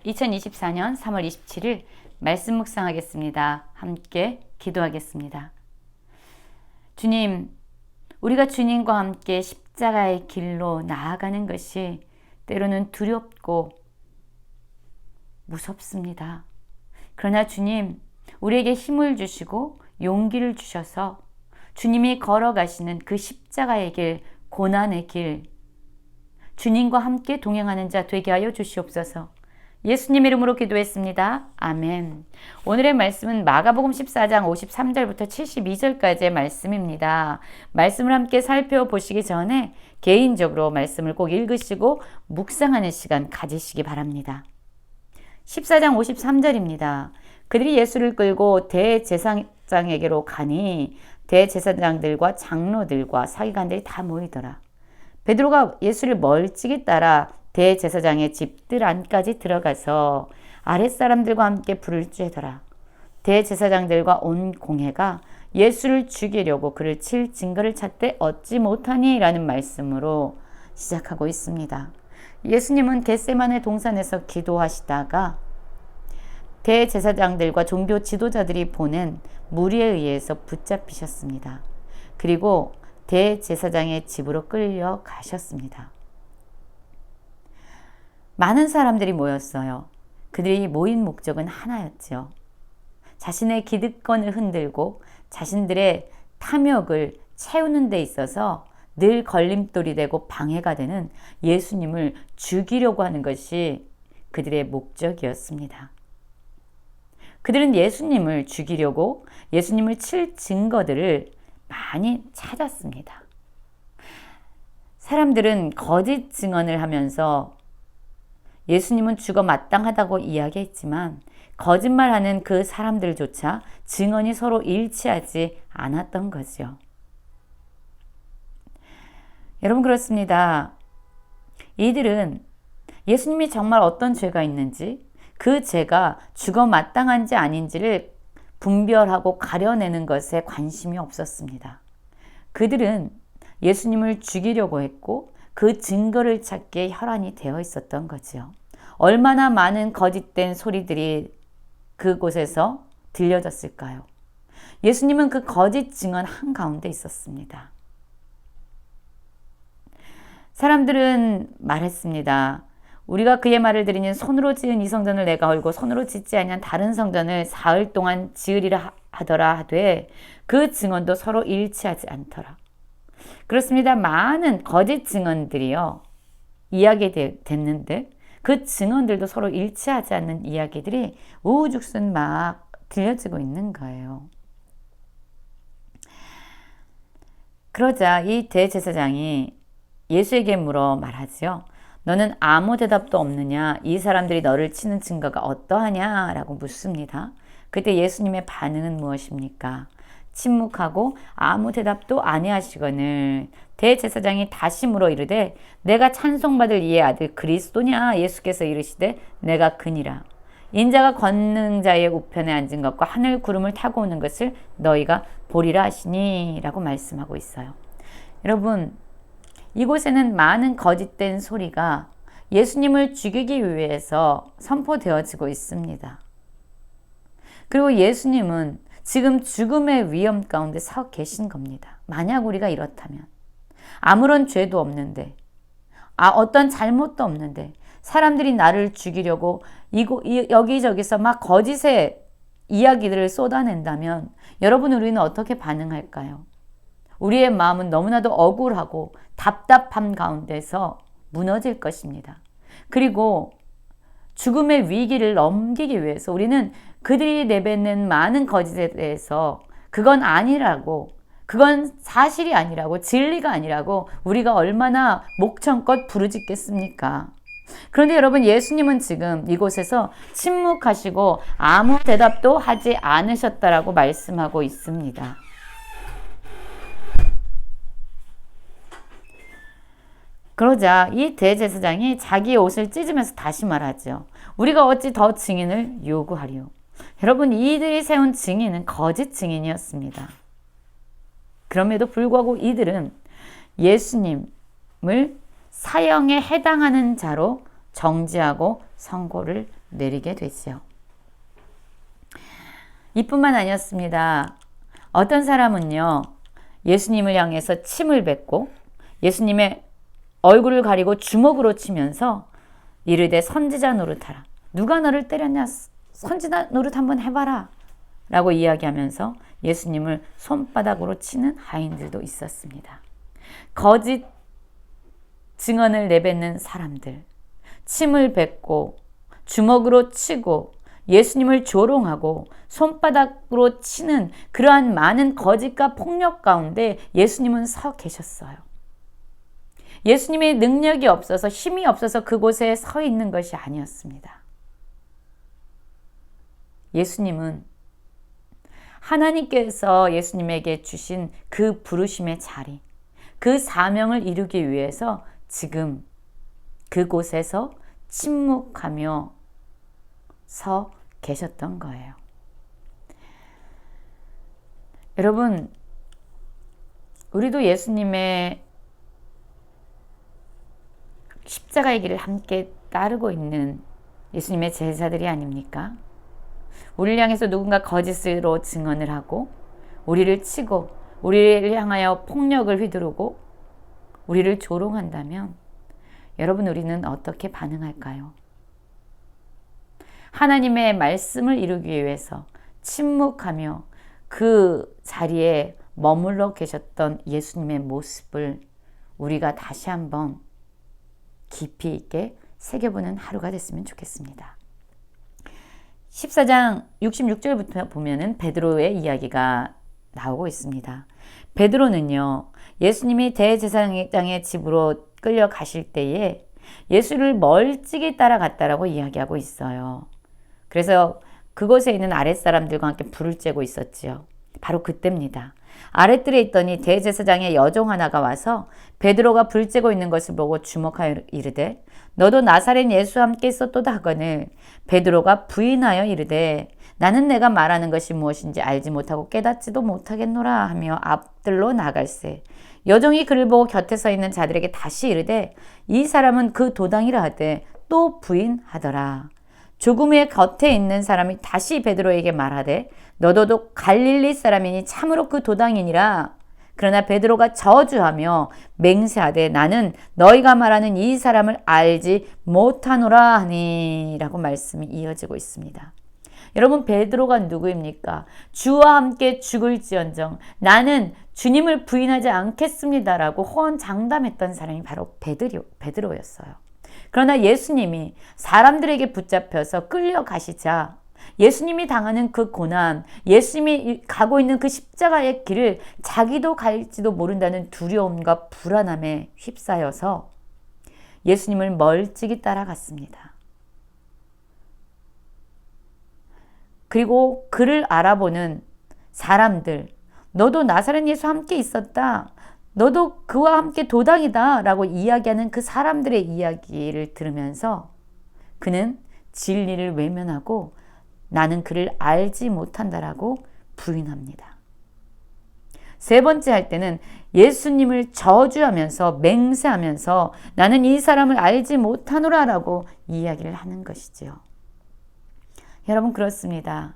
2024년 3월 27일 말씀 묵상하겠습니다. 함께 기도하겠습니다. 주님, 우리가 주님과 함께 십자가의 길로 나아가는 것이 때로는 두렵고 무섭습니다. 그러나 주님, 우리에게 힘을 주시고 용기를 주셔서 주님이 걸어가시는 그 십자가의 길, 고난의 길, 주님과 함께 동행하는 자 되게 하여 주시옵소서. 예수님 이름으로 기도했습니다. 아멘. 오늘의 말씀은 마가복음 14장 53절부터 72절까지의 말씀입니다. 말씀을 함께 살펴보시기 전에 개인적으로 말씀을 꼭 읽으시고 묵상하는 시간 가지시기 바랍니다. 14장 53절입니다. 그들이 예수를 끌고 대제사장에게로 가니 대제사장들과 장로들과 사기관들이 다 모이더라. 베드로가 예수를 멀찍이 따라 대제사장의 집들 안까지 들어가서 아랫사람들과 함께 불을 쬐더라. 대제사장들과 온 공회가 예수를 죽이려고 그를 칠 증거를 찾되 얻지 못하니 라는 말씀으로 시작하고 있습니다. 예수님은 겟세마네 동산에서 기도하시다가 대제사장들과 종교 지도자들이 보낸 무리에 의해서 붙잡히셨습니다. 그리고 대제사장의 집으로 끌려가셨습니다. 많은 사람들이 모였어요. 그들이 모인 목적은 하나였죠. 자신의 기득권을 흔들고 자신들의 탐욕을 채우는 데 있어서 늘 걸림돌이 되고 방해가 되는 예수님을 죽이려고 하는 것이 그들의 목적이었습니다. 그들은 예수님을 죽이려고 예수님을 칠 증거들을 많이 찾았습니다. 사람들은 거짓 증언을 하면서 예수님은 죽어 마땅하다고 이야기했지만 거짓말하는 그 사람들조차 증언이 서로 일치하지 않았던 거죠. 여러분 그렇습니다. 이들은 예수님이 정말 어떤 죄가 있는지 그 죄가 죽어 마땅한지 아닌지를 분별하고 가려내는 것에 관심이 없었습니다. 그들은 예수님을 죽이려고 했고 그 증거를 찾기에 혈안이 되어 있었던 거죠. 얼마나 많은 거짓된 소리들이 그곳에서 들려졌을까요? 예수님은 그 거짓 증언 한가운데 있었습니다. 사람들은 말했습니다. 우리가 그의 말을 들으니 손으로 지은 이 성전을 내가 헐고 손으로 짓지 아니한 다른 성전을 사흘 동안 지으리라 하더라 하되 그 증언도 서로 일치하지 않더라. 그렇습니다. 많은 거짓 증언들이요. 이야기됐는데 그 증언들도 서로 일치하지 않는 이야기들이 우후죽순 막 들려지고 있는 거예요. 그러자 이 대제사장이 예수에게 물어 말하지요. 너는 아무 대답도 없느냐? 이 사람들이 너를 치는 증거가 어떠하냐? 라고 묻습니다. 그때 예수님의 반응은 무엇입니까? 침묵하고 아무 대답도 아니하시거늘 대제사장이 다시 물어 이르되 내가 찬송받을 이의 아들 그리스도냐? 예수께서 이르시되 내가 그니라. 인자가 권능자의 우편에 앉은 것과 하늘 구름을 타고 오는 것을 너희가 보리라 하시니 라고 말씀하고 있어요. 여러분 이곳에는 많은 거짓된 소리가 예수님을 죽이기 위해서 선포되어지고 있습니다. 그리고 예수님은 지금 죽음의 위험 가운데 서 계신 겁니다. 만약 우리가 이렇다면 아무런 죄도 없는데 어떤 잘못도 없는데 사람들이 나를 죽이려고 여기저기서 막 거짓의 이야기들을 쏟아낸다면 여러분 우리는 어떻게 반응할까요? 우리의 마음은 너무나도 억울하고 답답함 가운데서 무너질 것입니다. 그리고 죽음의 위기를 넘기기 위해서 우리는 그들이 내뱉는 많은 거짓에 대해서 그건 아니라고, 그건 사실이 아니라고, 진리가 아니라고 우리가 얼마나 목청껏 부르짖겠습니까? 그런데 여러분 예수님은 지금 이곳에서 침묵하시고 아무 대답도 하지 않으셨다라고 말씀하고 있습니다. 그러자 이 대제사장이 자기의 옷을 찢으면서 다시 말하죠. 우리가 어찌 더 증인을 요구하리요? 여러분 이들이 세운 증인은 거짓 증인이었습니다. 그럼에도 불구하고 이들은 예수님을 사형에 해당하는 자로 정죄하고 선고를 내리게 되지요. 이뿐만 아니었습니다. 어떤 사람은요, 예수님을 향해서 침을 뱉고 예수님의 얼굴을 가리고 주먹으로 치면서 이르되 선지자 노릇하라. 누가 너를 때렸냐? 선지자 노릇 한번 해봐라. 라고 이야기하면서 예수님을 손바닥으로 치는 하인들도 있었습니다. 거짓 증언을 내뱉는 사람들, 침을 뱉고 주먹으로 치고 예수님을 조롱하고 손바닥으로 치는 그러한 많은 거짓과 폭력 가운데 예수님은 서 계셨어요. 예수님의 능력이 없어서 힘이 없어서 그곳에 서 있는 것이 아니었습니다. 예수님은 하나님께서 예수님에게 주신 그 부르심의 자리, 그 사명을 이루기 위해서 지금 그곳에서 침묵하며 서 계셨던 거예요. 여러분, 우리도 예수님의 십자가의 길을 함께 따르고 있는 예수님의 제자들이 아닙니까? 우리를 향해서 누군가 거짓으로 증언을 하고 우리를 치고 우리를 향하여 폭력을 휘두르고 우리를 조롱한다면 여러분, 우리는 어떻게 반응할까요? 하나님의 말씀을 이루기 위해서 침묵하며 그 자리에 머물러 계셨던 예수님의 모습을 우리가 다시 한번 깊이 있게 새겨보는 하루가 됐으면 좋겠습니다. 14장 66절부터 보면은 베드로의 이야기가 나오고 있습니다. 베드로는요, 예수님이 대제사장의 집으로 끌려가실 때에 예수를 멀찍이 따라갔다라고 이야기하고 있어요. 그래서 그곳에 있는 아랫사람들과 함께 불을 쬐고 있었지요. 바로 그때입니다. 아랫뜰에 있더니 대제사장의 여종 하나가 와서 베드로가 불 쬐고 있는 것을 보고 주목하여 이르되 너도 나사렛 예수와 함께 있었도다 하거늘 베드로가 부인하여 이르되 나는 내가 말하는 것이 무엇인지 알지 못하고 깨닫지도 못하겠노라 하며 앞들로 나갈세. 여종이 그를 보고 곁에 서 있는 자들에게 다시 이르되 이 사람은 그 도당이라 하되 또 부인하더라. 조금 후에 곁에 있는 사람이 다시 베드로에게 말하되 너도 갈릴리 사람이니 참으로 그 도당이니라. 그러나 베드로가 저주하며 맹세하되 나는 너희가 말하는 이 사람을 알지 못하노라 하니 라고 말씀이 이어지고 있습니다. 여러분, 베드로가 누구입니까? 주와 함께 죽을지언정 나는 주님을 부인하지 않겠습니다 라고 호언장담했던 사람이 바로 베드로였어요. 그러나 예수님이 사람들에게 붙잡혀서 끌려가시자 예수님이 당하는 그 고난, 예수님이 가고 있는 그 십자가의 길을 자기도 갈지도 모른다는 두려움과 불안함에 휩싸여서 예수님을 멀찍이 따라갔습니다. 그리고 그를 알아보는 사람들, 너도 나사렛 예수 함께 있었다. 너도 그와 함께 도당이다 라고 이야기하는 그 사람들의 이야기를 들으면서 그는 진리를 외면하고 나는 그를 알지 못한다라고 부인합니다. 세 번째 할 때는 예수님을 저주하면서 맹세하면서 나는 이 사람을 알지 못하노라 라고 이야기를 하는 것이지요. 여러분, 그렇습니다.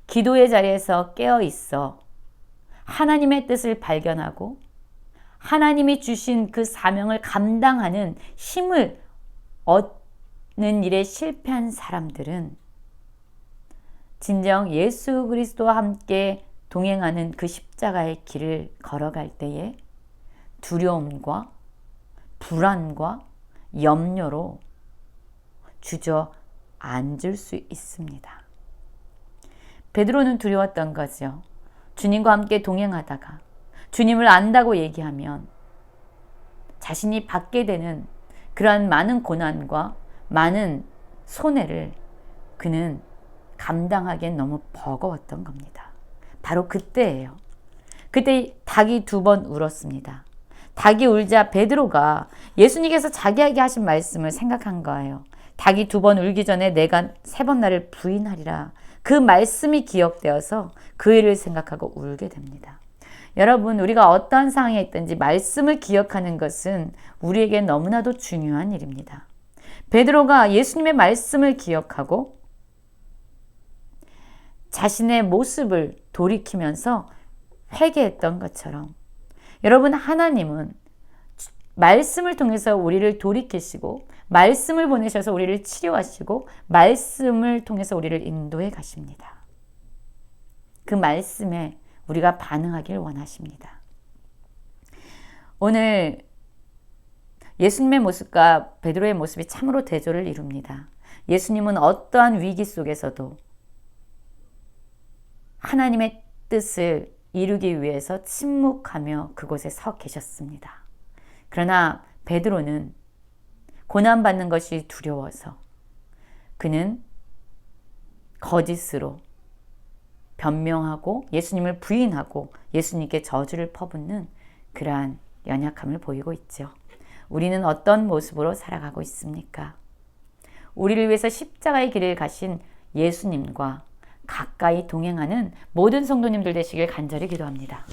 기도의 자리에서 깨어 있어 하나님의 뜻을 발견하고 하나님이 주신 그 사명을 감당하는 힘을 얻는 일에 실패한 사람들은 진정 예수 그리스도와 함께 동행하는 그 십자가의 길을 걸어갈 때에 두려움과 불안과 염려로 주저앉을 수 있습니다. 베드로는 두려웠던 거죠. 주님과 함께 동행하다가 주님을 안다고 얘기하면 자신이 받게 되는 그러한 많은 고난과 많은 손해를 그는 감당하기엔 너무 버거웠던 겁니다. 바로 그때예요. 그때 닭이 2번 울었습니다. 닭이 울자 베드로가 예수님께서 자기에게 하신 말씀을 생각한 거예요. 닭이 2번 울기 전에 내가 3번 나를 부인하리라. 그 말씀이 기억되어서 그 일을 생각하고 울게 됩니다. 여러분, 우리가 어떠한 상황에 있든지 말씀을 기억하는 것은 우리에게 너무나도 중요한 일입니다. 베드로가 예수님의 말씀을 기억하고 자신의 모습을 돌이키면서 회개했던 것처럼 여러분, 하나님은 말씀을 통해서 우리를 돌이키시고 말씀을 보내셔서 우리를 치료하시고 말씀을 통해서 우리를 인도해 가십니다. 그 말씀에 우리가 반응하길 원하십니다. 오늘 예수님의 모습과 베드로의 모습이 참으로 대조를 이룹니다. 예수님은 어떠한 위기 속에서도 하나님의 뜻을 이루기 위해서 침묵하며 그곳에 서 계셨습니다. 그러나 베드로는 고난받는 것이 두려워서 그는 거짓으로 변명하고 예수님을 부인하고 예수님께 저주를 퍼붓는 그러한 연약함을 보이고 있죠. 우리는 어떤 모습으로 살아가고 있습니까? 우리를 위해서 십자가의 길을 가신 예수님과 가까이 동행하는 모든 성도님들 되시길 간절히 기도합니다.